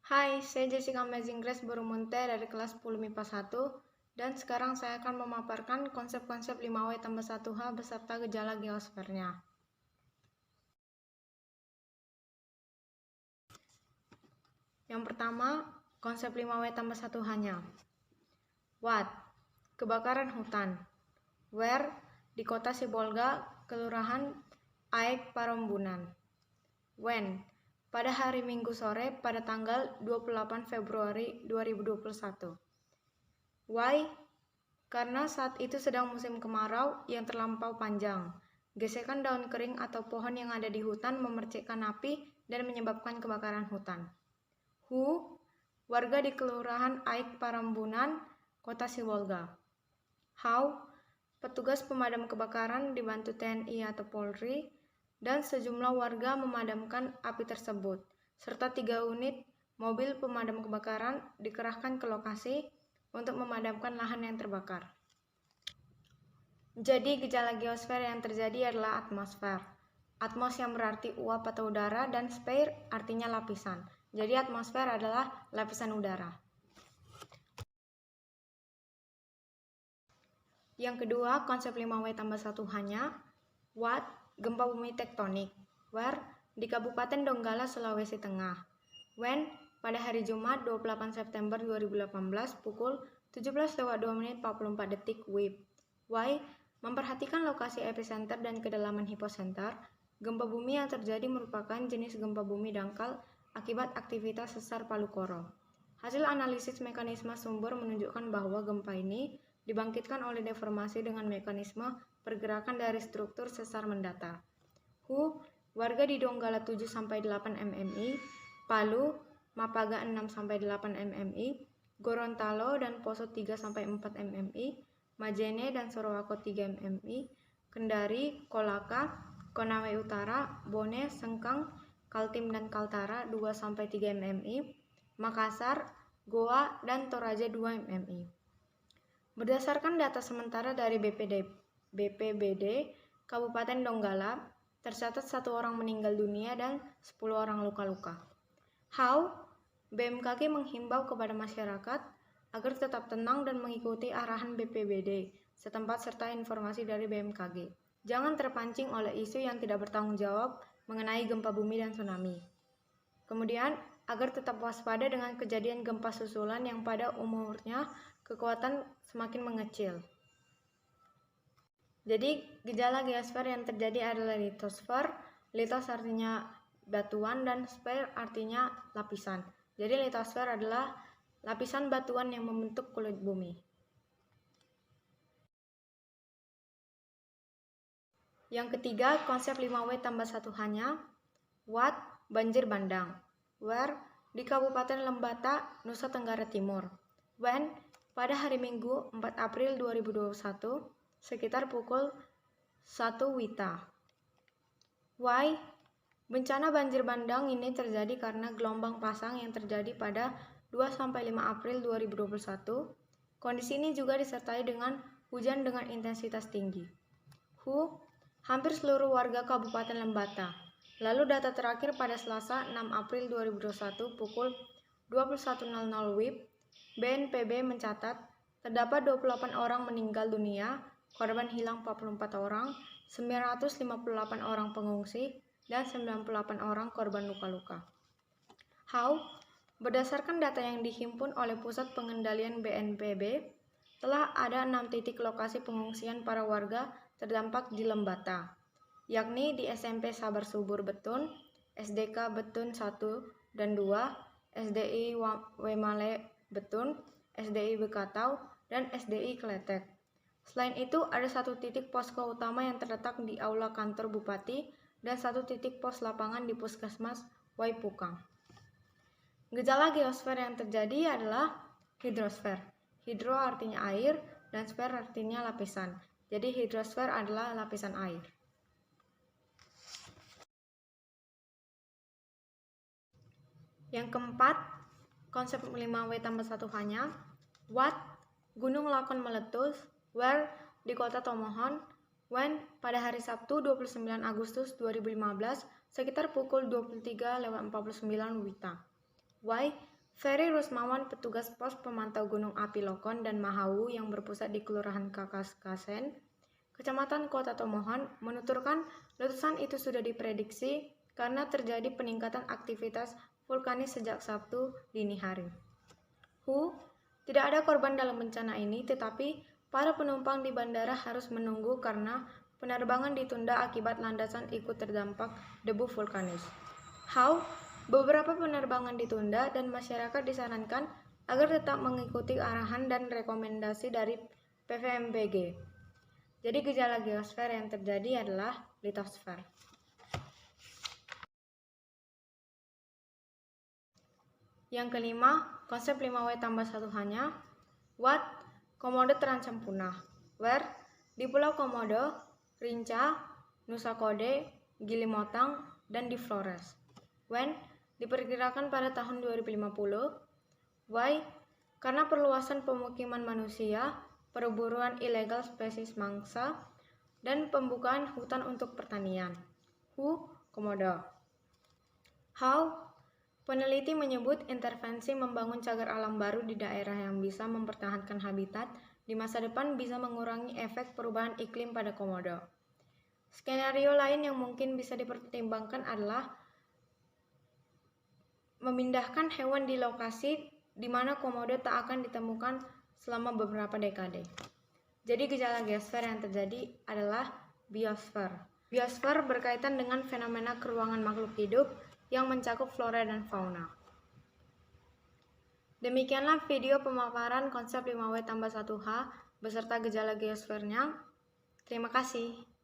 Hai, saya Jessica Amazing Grace Boromante dari kelas 10 MIPA 1 dan sekarang saya akan memaparkan konsep-konsep 5W tambah 1H beserta gejala geosfernya. Yang pertama, konsep 5W tambah 1H-nya. What? Kebakaran hutan. Where? Di kota Sibolga, Kelurahan Aek Parambunan. When? Pada hari Minggu sore pada tanggal 28 Februari 2021. Why? Karena saat itu sedang musim kemarau yang terlampau panjang. Gesekan daun kering atau pohon yang ada di hutan memercikkan api dan menyebabkan kebakaran hutan. Who? Warga di Kelurahan Aek Parambunan, Kota Sibolga. How? Petugas pemadam kebakaran dibantu TNI atau Polri dan sejumlah warga memadamkan api tersebut, serta 3 unit mobil pemadam kebakaran dikerahkan ke lokasi untuk memadamkan lahan yang terbakar. Jadi gejala geosfer yang terjadi adalah atmosfer. Atmos yang berarti uap atau udara dan sphere artinya lapisan. Jadi atmosfer adalah lapisan udara. Yang kedua, konsep 5W tambah 1H-nya. What? Gempa bumi tektonik. Where? Di Kabupaten Donggala, Sulawesi Tengah. When? Pada hari Jumat 28 September 2018 pukul 17:02:44 WIB. Why? Memperhatikan lokasi epicenter dan kedalaman hiposenter, gempa bumi yang terjadi merupakan jenis gempa bumi dangkal akibat aktivitas sesar Palu Koro. Hasil analisis mekanisme sumber menunjukkan bahwa gempa ini dibangkitkan oleh deformasi dengan mekanisme pergerakan dari struktur sesar mendatar. Who? Warga di Donggala 7-8 mmi, Palu, Mapaga 6-8 mmi, Gorontalo dan Poso 3-4 mmi, Majene dan Sorowako 3 mmi, Kendari, Kolaka, Konawe Utara, Bone, Sengkang, Kaltim dan Kaltara 2-3 mmi, Makassar, Goa, dan Toraja 2 mmi. Berdasarkan data sementara dari BPBD Kabupaten Donggala, tercatat 1 orang meninggal dunia dan 10 orang luka-luka. How? BMKG menghimbau kepada masyarakat agar tetap tenang dan mengikuti arahan BPBD setempat serta informasi dari BMKG. Jangan terpancing oleh isu yang tidak bertanggung jawab mengenai gempa bumi dan tsunami. Kemudian, agar tetap waspada dengan kejadian gempa susulan yang pada umurnya kekuatan semakin mengecil. Jadi, gejala geosfer yang terjadi adalah litosfer. Litos artinya batuan dan sphere artinya lapisan. Jadi, litosfer adalah lapisan batuan yang membentuk kulit bumi. Yang ketiga, konsep 5W tambah 1H-nya. What? Banjir bandang. Where? Di Kabupaten Lembata, Nusa Tenggara Timur. When? Pada hari Minggu 4 April 2021 sekitar pukul 1 WITA. Why? Bencana banjir bandang ini terjadi karena gelombang pasang yang terjadi pada 2-5 April 2021. Kondisi ini juga disertai dengan hujan dengan intensitas tinggi. Who? Hampir seluruh warga Kabupaten Lembata. Lalu data terakhir pada Selasa 6 April 2021 pukul 21.00 WIB, BNPB mencatat terdapat 28 orang meninggal dunia, korban hilang 44 orang, 958 orang pengungsi, dan 98 orang korban luka-luka. How? Berdasarkan data yang dihimpun oleh Pusat Pengendalian BNPB, telah ada 6 titik lokasi pengungsian para warga terdampak di Lembata, yakni di SMP Sabar Subur Betun, SDK Betun 1 dan 2, SDI Wemale Betun, SDI Bekatau, dan SDI Kletek. Selain itu, ada 1 titik posko utama yang terletak di aula kantor Bupati dan 1 titik pos lapangan di Puskesmas Waipukang. Gejala geosfer yang terjadi adalah hidrosfer. Hidro artinya air dan sfer artinya lapisan. Jadi hidrosfer adalah lapisan air. Yang keempat, konsep 5W tambah 1H-nya. What? Gunung Lakon meletus. Where? Di kota Tomohon. When? Pada hari Sabtu 29 Agustus 2015 sekitar pukul 23:49 WITA. Why? Ferry Rusmawan, petugas pos pemantau Gunung Api Lokon dan Mahawu yang berpusat di Kelurahan Kakaskasen, Kecamatan Kota Tomohon, menuturkan letusan itu sudah diprediksi karena terjadi peningkatan aktivitas vulkanis sejak Sabtu dini hari. Tidak ada korban dalam bencana ini, tetapi para penumpang di bandara harus menunggu karena penerbangan ditunda akibat landasan ikut terdampak debu vulkanis. Beberapa penerbangan ditunda dan masyarakat disarankan agar tetap mengikuti arahan dan rekomendasi dari PVMBG. Jadi gejala geosfer yang terjadi adalah litosfer. Yang kelima, konsep 5W tambah 1H-nya, What? Komodo terancam punah. Where? Di Pulau Komodo, Rinca, Nusa Kode, Gili Motang, dan di Flores. When? Diperkirakan pada tahun 2050. Why? Karena perluasan pemukiman manusia, perburuan ilegal spesies mangsa, dan pembukaan hutan untuk pertanian. Komodo. How? Peneliti menyebut intervensi membangun cagar alam baru di daerah yang bisa mempertahankan habitat di masa depan bisa mengurangi efek perubahan iklim pada Komodo. Skenario lain yang mungkin bisa dipertimbangkan adalah memindahkan hewan di lokasi di mana Komodo tak akan ditemukan selama beberapa dekade. Jadi gejala geosfer yang terjadi adalah biosfer. Biosfer berkaitan dengan fenomena keruangan makhluk hidup yang mencakup flora dan fauna. Demikianlah video pemaparan konsep 5W tambah 1H beserta gejala geosfernya. Terima kasih.